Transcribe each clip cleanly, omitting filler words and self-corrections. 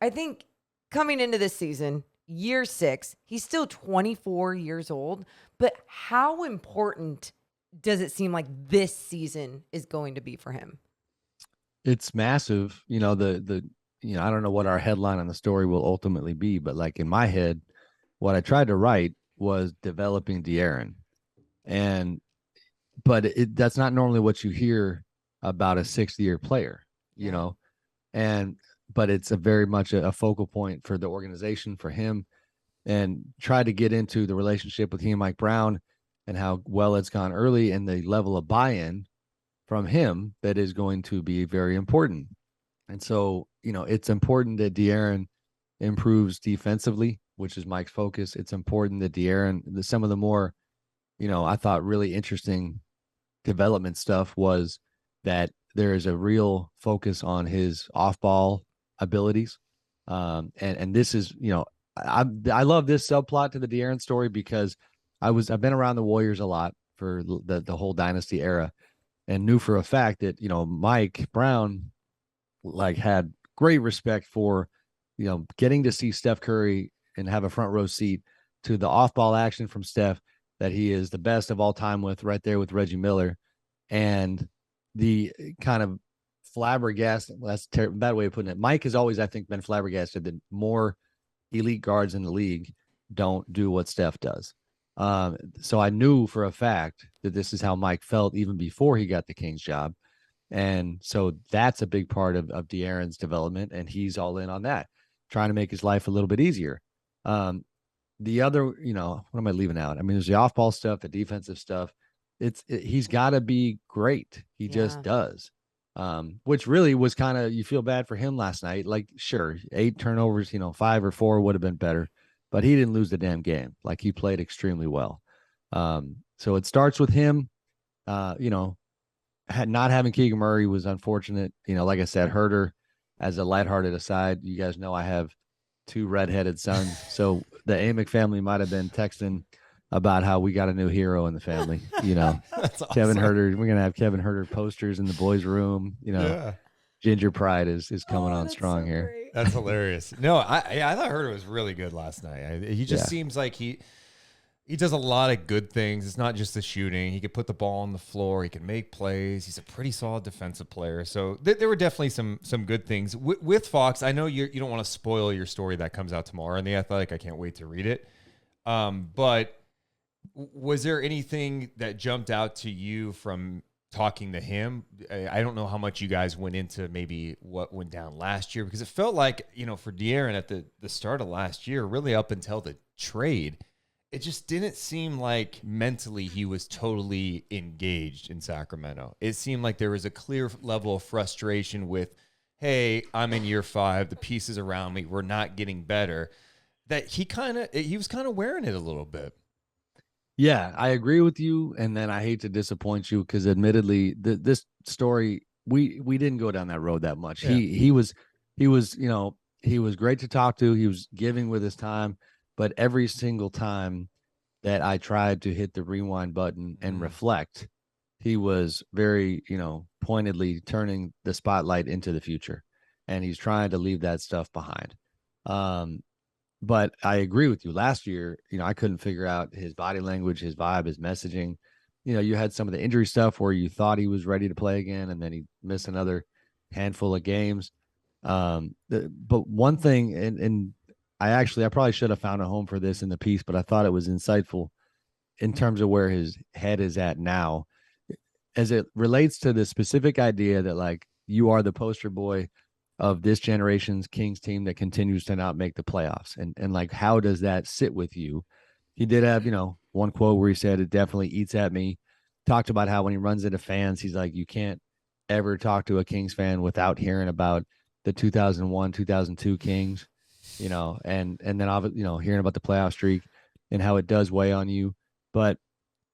I think coming into this season, year 6, he's still 24 years old, but how important does it seem like this season is going to be for him? It's massive. I don't know what our headline on the story will ultimately be, but like in my head, what I tried to write was developing De'Aaron. And but that's not normally what you hear about a 6th-year player, you Yeah. know. And but it's a very much a focal point for the organization, for him, and try to get into the relationship with he and Mike Brown and how well it's gone early and the level of buy-in from him that is going to be very important. And so, it's important that De'Aaron improves defensively, which is Mike's focus. It's important that some of the more, I thought really interesting development stuff was that there is a real focus on his off-ball abilities. And this is, I love this subplot to the De'Aaron story because I've been around the Warriors a lot for the whole dynasty era and knew for a fact that, Mike Brown like had great respect for, getting to see Steph Curry and have a front row seat to the off-ball action from Steph that he is the best of all time with, right there with Reggie Miller. And the kind of flabbergasted, well, that's a bad way of putting it. Mike has always, I think, been flabbergasted that more elite guards in the league don't do what Steph does. So I knew for a fact that this is how Mike felt even before he got the Kings job. And so that's a big part of De'Aaron's development, and he's all in on that, trying to make his life a little bit easier. The other, what am I leaving out? I mean, there's the off-ball stuff, the defensive stuff. He's got to be great. He just Yeah. does. Which really was kind of, you feel bad for him last night. Like, sure, 8 turnovers, 5 or 4 would have been better, but he didn't lose the damn game. Like, he played extremely well. So it starts with him. Not having Keegan Murray was unfortunate. Like I said, Herter, as a lighthearted aside, you guys know I have 2 redheaded sons. So the Amick family might have been texting about how we got a new hero in the family. That's Kevin awesome. Herter. We're gonna have Kevin Herter posters in the boys' room. Yeah. Ginger Pride is coming Oh, on that's so strong here. great. That's hilarious. No, I thought Herter was really good last night. He just Yeah. seems like he does a lot of good things. It's not just the shooting. He could put the ball on the floor. He can make plays. He's a pretty solid defensive player. So there were definitely some good things with Fox. I know you don't want to spoil your story that comes out tomorrow in the Athletic. I can't wait to read it. But was there anything that jumped out to you from talking to him? I don't know how much you guys went into maybe what went down last year, because it felt like, for De'Aaron at the start of last year, really up until the trade, it just didn't seem like mentally he was totally engaged in Sacramento. It seemed like there was a clear level of frustration with, hey, I'm in year 5, the pieces around me, we're not getting better, that he was kind of wearing it a little bit. Yeah, I agree with you, and then I hate to disappoint you because, admittedly, this story we didn't go down that road that much. Yeah. He was great to talk to. He was giving with his time, but every single time that I tried to hit the rewind button and reflect, he was very pointedly turning the spotlight into the future, and he's trying to leave that stuff behind. But I agree with you. Last year, I couldn't figure out his body language, his vibe, his messaging. You had some of the injury stuff where you thought he was ready to play again, and then he missed another handful of games. But one thing, and I probably should have found a home for this in the piece, but I thought it was insightful in terms of where his head is at now, as it relates to the specific idea that, like, you are the poster boy of this generation's Kings team that continues to not make the playoffs. And like, how does that sit with you? He did have, one quote where he said, "It definitely eats at me." Talked about how when he runs into fans, he's like, you can't ever talk to a Kings fan without hearing about the 2001, 2002 Kings, and then, hearing about the playoff streak and how it does weigh on you. But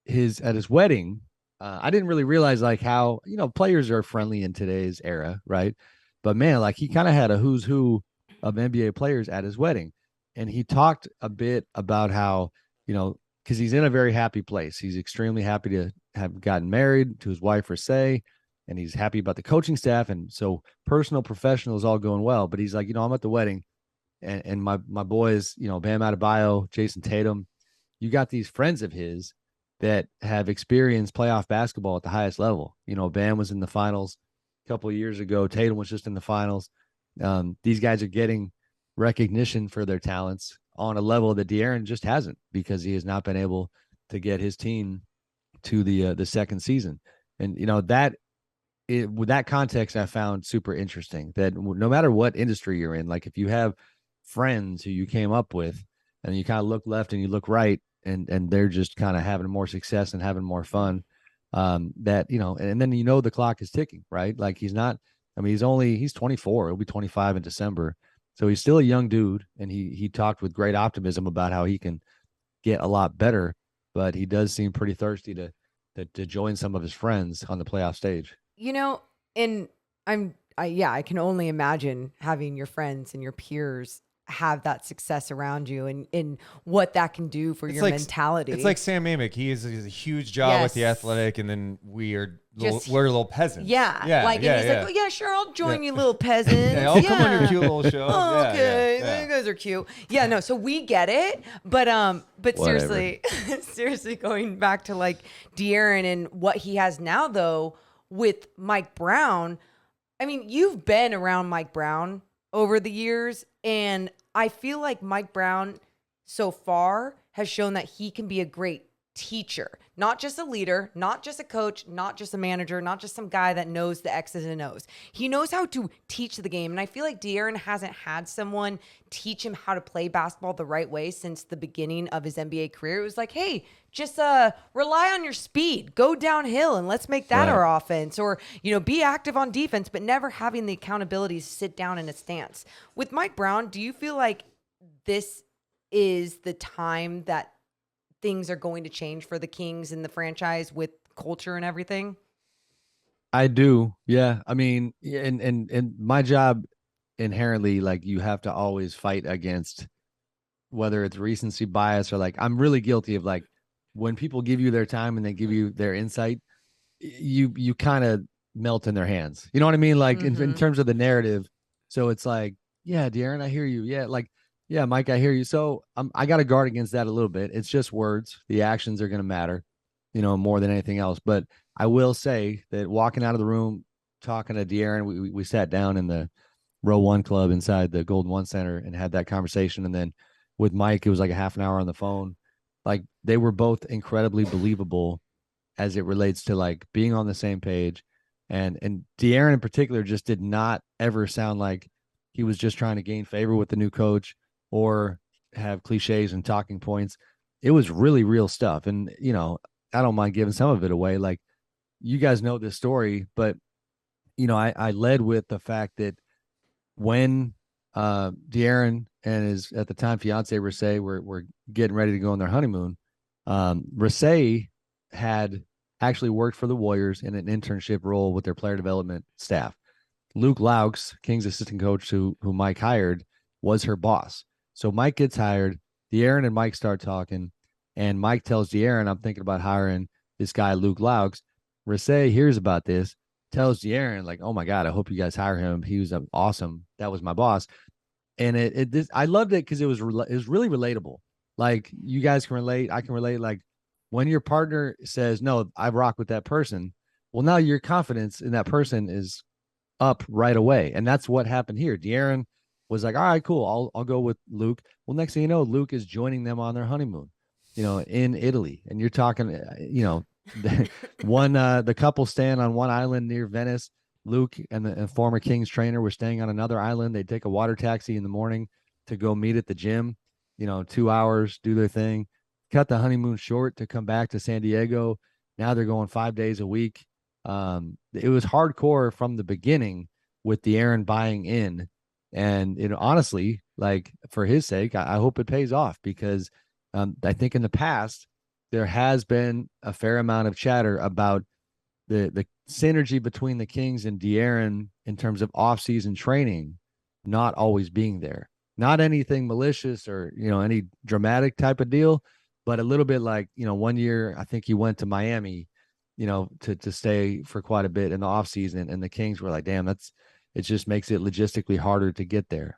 at his wedding, I didn't really realize like how, players are friendly in today's era, right? But man, like, he kind of had a who's who of NBA players at his wedding. And he talked a bit about how, because he's in a very happy place. He's extremely happy to have gotten married to his wife, Rasay, and he's happy about the coaching staff. And so personal, professional is all going well. But he's like, I'm at the wedding. and my boys, Bam Adebayo, Jason Tatum, you got these friends of his that have experienced playoff basketball at the highest level. Bam was in the finals a couple of years ago. Tatum was just in the finals. These guys are getting recognition for their talents on a level that De'Aaron just hasn't, because he has not been able to get his team to the second season. And with that context, I found super interesting that no matter what industry you're in, like if you have friends who you came up with and you kind of look left and you look right, and they're just kind of having more success and having more fun, that, and then, the clock is ticking, right? Like he's 24, he'll be 25 in December. So he's still a young dude. And he talked with great optimism about how he can get a lot better, but he does seem pretty thirsty to join some of his friends on the playoff stage. And I can only imagine having your friends and your peers have that success around you, and what that can do for your mentality. It's like Sam Amick. He is a huge job with the Athletic, and then we're little peasants. Yeah. And he's like, oh yeah, sure, I'll join you, little peasants. I'll come on your cute little show. Oh, okay. You guys are cute. Yeah, no, so we get it. But seriously, seriously, going back to like De'Aaron and what he has now though with Mike Brown. I mean, you've been around Mike Brown over the years, and I feel like Mike Brown so far has shown that he can be a great teacher, not just a leader, not just a coach, not just a manager, not just some guy that knows the X's and O's. He knows how to teach the game. And I feel like De'Aaron hasn't had someone teach him how to play basketball the right way since the beginning of his NBA career. It was like, hey, just rely on your speed, go downhill, and let's make that our offense. Or, be active on defense, but never having the accountability to sit down in a stance. With Mike Brown, do you feel like this is the time that things are going to change for the Kings and the franchise with culture and everything? I do. Yeah. I mean, and my job inherently, like, you have to always fight against whether it's recency bias or, like, I'm really guilty of, like, when people give you their time and they give you their insight, you kind of melt in their hands. You know what I mean? Like in terms of the narrative. So it's like, yeah, De'Aaron, I hear you. Yeah. Like, yeah, Mike, I hear you. So I got to guard against that a little bit. It's just words. The actions are going to matter, more than anything else. But I will say that walking out of the room, talking to De'Aaron, we sat down in the Row One Club inside the Golden One Center and had that conversation. And then with Mike, it was like a half an hour on the phone. Like, they were both incredibly believable as it relates to, like, being on the same page. And De'Aaron in particular just did not ever sound like he was just trying to gain favor with the new coach or have cliches and talking points. It was really real stuff. And, I don't mind giving some of it away. Like, you guys know this story, but, I led with the fact that when De'Aaron and his, at the time, fiance Rasay were getting ready to go on their honeymoon, Rasay had actually worked for the Warriors in an internship role with their player development staff. Luke Laux, King's assistant coach who Mike hired, was her boss. So Mike gets hired, De'Aaron and Mike start talking, and Mike tells De'Aaron, I'm thinking about hiring this guy, Luke Laux. Rasay hears about this, tells De'Aaron, like, oh my God, I hope you guys hire him. He was awesome. That was my boss. And I loved it because it was really relatable. Like, you guys can relate. I can relate. Like, when your partner says, no, I rock with that person. Well, now your confidence in that person is up right away. And that's what happened here. De'Aaron was like, all right, cool. I'll go with Luke. Well, next thing you know, Luke is joining them on their honeymoon, in Italy. And you're talking, the couple staying on one island near Venice. Luke and the former Kings trainer were staying on another island. They take a water taxi in the morning to go meet at the gym, 2 hours, do their thing, cut the honeymoon short to come back to San Diego. Now they're going 5 days a week. It was hardcore from the beginning with De'Aaron buying in. And, honestly, like, for his sake, I hope it pays off, because I think in the past there has been a fair amount of chatter about the synergy between the Kings and De'Aaron in terms of off-season training not always being there. Not anything malicious or, any dramatic type of deal, but a little bit like, 1 year, I think he went to Miami, to stay for quite a bit in the offseason. And the Kings were like, damn, it just makes it logistically harder to get there.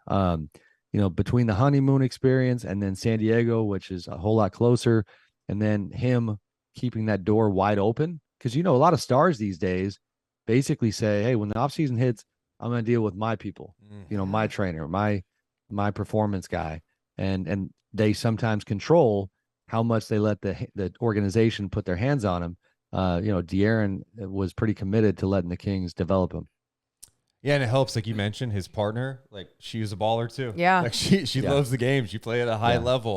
between the honeymoon experience and then San Diego, which is a whole lot closer, and then him keeping that door wide open. Because, a lot of stars these days basically say, hey, when the offseason hits, I'm going to deal with my people, my trainer, my performance guy. And they sometimes control how much they let the organization put their hands on him. De'Aaron was pretty committed to letting the Kings develop him. Yeah, and it helps, like you mentioned, his partner, like she was a baller too. Yeah. Like she loves the game. She played at a high level.